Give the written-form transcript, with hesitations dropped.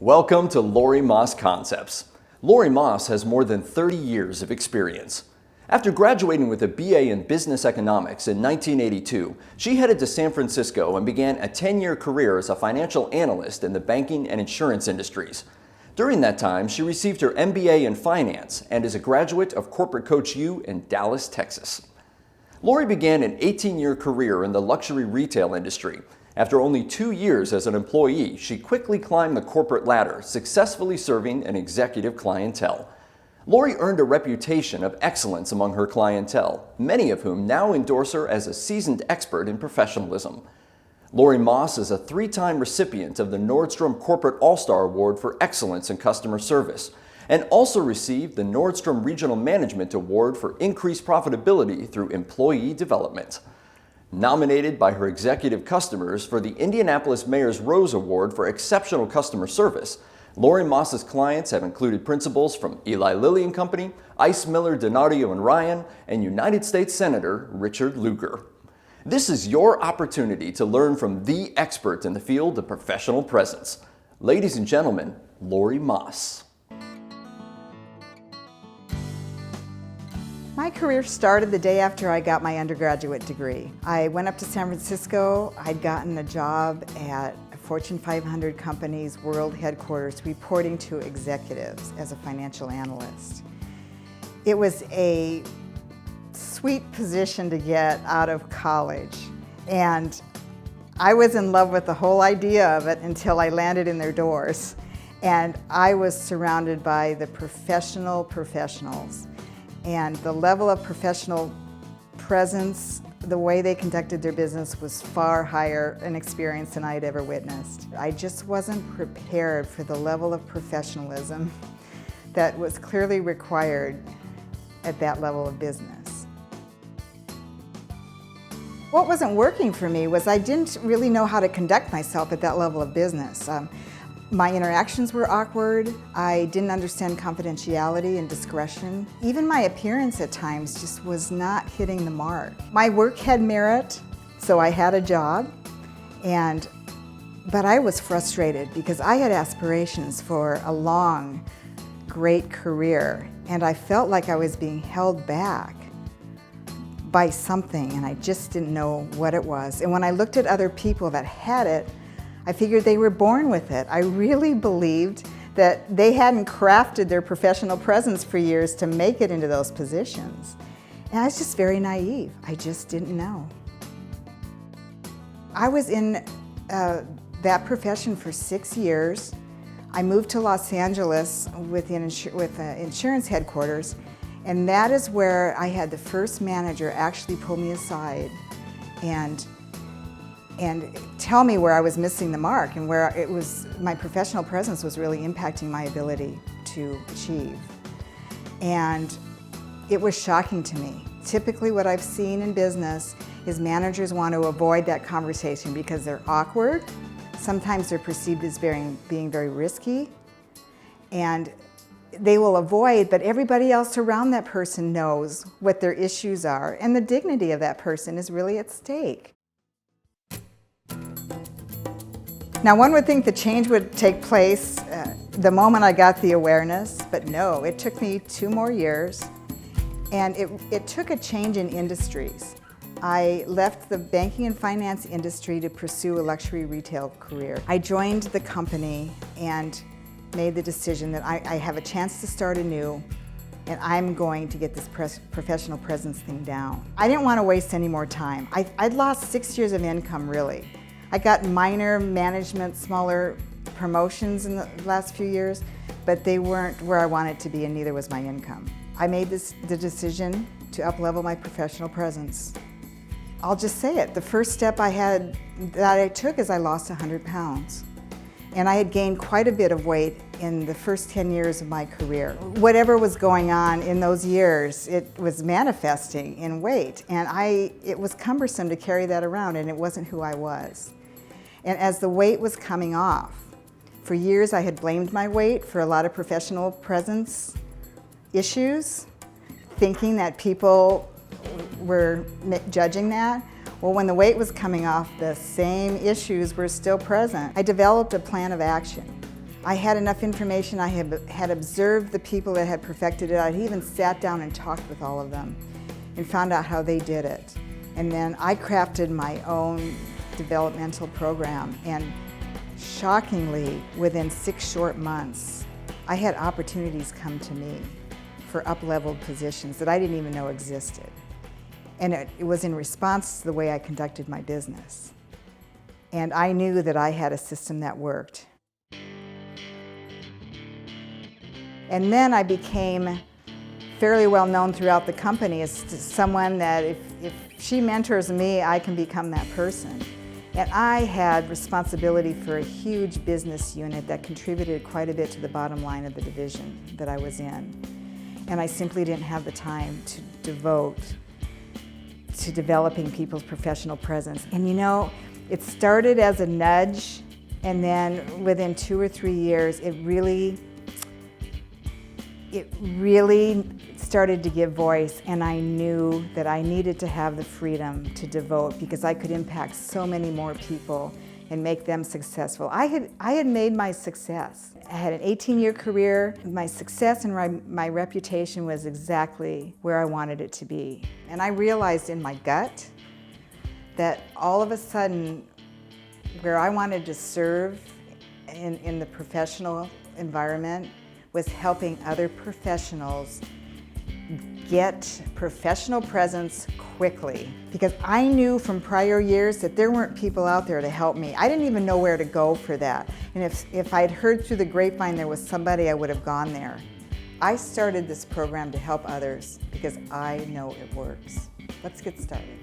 Welcome to Lori Moss Concepts. Lori Moss has more than 30 years of experience. After graduating with a BA in Business Economics in 1982, she headed to San Francisco and began a 10-year career as a financial analyst in the banking and insurance industries. During that time, she received her MBA in finance and is a graduate of Corporate Coach U in Dallas, Texas. Lori began an 18-year career in the luxury retail industry. After only 2 years as an employee, she quickly climbed the corporate ladder, successfully serving an executive clientele. Lori earned a reputation of excellence among her clientele, many of whom now endorse her as a seasoned expert in professionalism. Lori Moss is a 3-time recipient of the Nordstrom Corporate All-Star Award for Excellence in Customer Service, and also received the Nordstrom Regional Management Award for increased profitability through employee development. Nominated by her executive customers for the Indianapolis Mayor's Rose Award for Exceptional Customer Service, Lori Moss's clients have included principals from Eli Lilly and Company, Ice Miller, Donadio and Ryan, and United States Senator Richard Lugar. This is your opportunity to learn from the expert in the field of professional presence. Ladies and gentlemen, Lori Moss. My career started the day after I got my undergraduate degree. I went up to San Francisco. I'd gotten a job at a Fortune 500 company's world headquarters reporting to executives as a financial analyst. It was a sweet position to get out of college, and I was in love with the whole idea of it until I landed in their doors. And I was surrounded by the professionals. And the level of professional presence, the way they conducted their business was far higher an experience than I'd ever witnessed. I just wasn't prepared for the level of professionalism that was clearly required at that level of business. What wasn't working for me was I didn't really know how to conduct myself at that level of business. My interactions were awkward. I didn't understand confidentiality and discretion. Even my appearance at times just was not hitting the mark. My work had merit, so I had a job, but I was frustrated because I had aspirations for a long, great career, and I felt like I was being held back by something, and I just didn't know what it was. And when I looked at other people that had it, I figured they were born with it. I really believed that they hadn't crafted their professional presence for years to make it into those positions. And I was just very naive. I just didn't know. I was in that profession for 6 years. I moved to Los Angeles with insurance headquarters, and that is where I had the first manager actually pull me aside and tell me where I was missing the mark and where my professional presence was really impacting my ability to achieve. And it was shocking to me. Typically what I've seen in business is managers want to avoid that conversation because they're awkward. Sometimes they're perceived as being very risky, and they will avoid, but everybody else around that person knows what their issues are, and the dignity of that person is really at stake. Now, one would think the change would take place the moment I got the awareness, but no, it took me 2 more years, and it took a change in industries. I left the banking and finance industry to pursue a luxury retail career. I joined the company and made the decision that I have a chance to start anew, and I'm going to get this professional presence thing down. I didn't want to waste any more time. I'd lost 6 years of income, really. I got minor management, smaller promotions in the last few years, but they weren't where I wanted to be, and neither was my income. I made the decision to up-level my professional presence. I'll just say it, the first step that I took is I lost 100 pounds. And I had gained quite a bit of weight in the first 10 years of my career. Whatever was going on in those years, it was manifesting in weight, and it was cumbersome to carry that around, and it wasn't who I was. And as the weight was coming off, for years I had blamed my weight for a lot of professional presence issues, thinking that people were judging that. Well, when the weight was coming off, the same issues were still present. I developed a plan of action. I had enough information. I had observed the people that had perfected it. I even sat down and talked with all of them and found out how they did it. And then I crafted my own developmental program, and shockingly, within 6 short months, I had opportunities come to me for up-leveled positions that I didn't even know existed. And it was in response to the way I conducted my business. And I knew that I had a system that worked. And then I became fairly well known throughout the company as someone that if she mentors me, I can become that person. And I had responsibility for a huge business unit that contributed quite a bit to the bottom line of the division that I was in. And I simply didn't have the time to devote to developing people's professional presence. And you know, it started as a nudge, and then within 2 or 3 years, it really started to give voice, and I knew that I needed to have the freedom to devote because I could impact so many more people and make them successful. I had made my success. I had an 18-year career. My success and my reputation was exactly where I wanted it to be. And I realized in my gut that all of a sudden, where I wanted to serve in the professional environment was helping other professionals get professional presence quickly. Because I knew from prior years that there weren't people out there to help me. I didn't even know where to go for that. And if I'd heard through the grapevine there was somebody, I would have gone there. I started this program to help others because I know it works. Let's get started.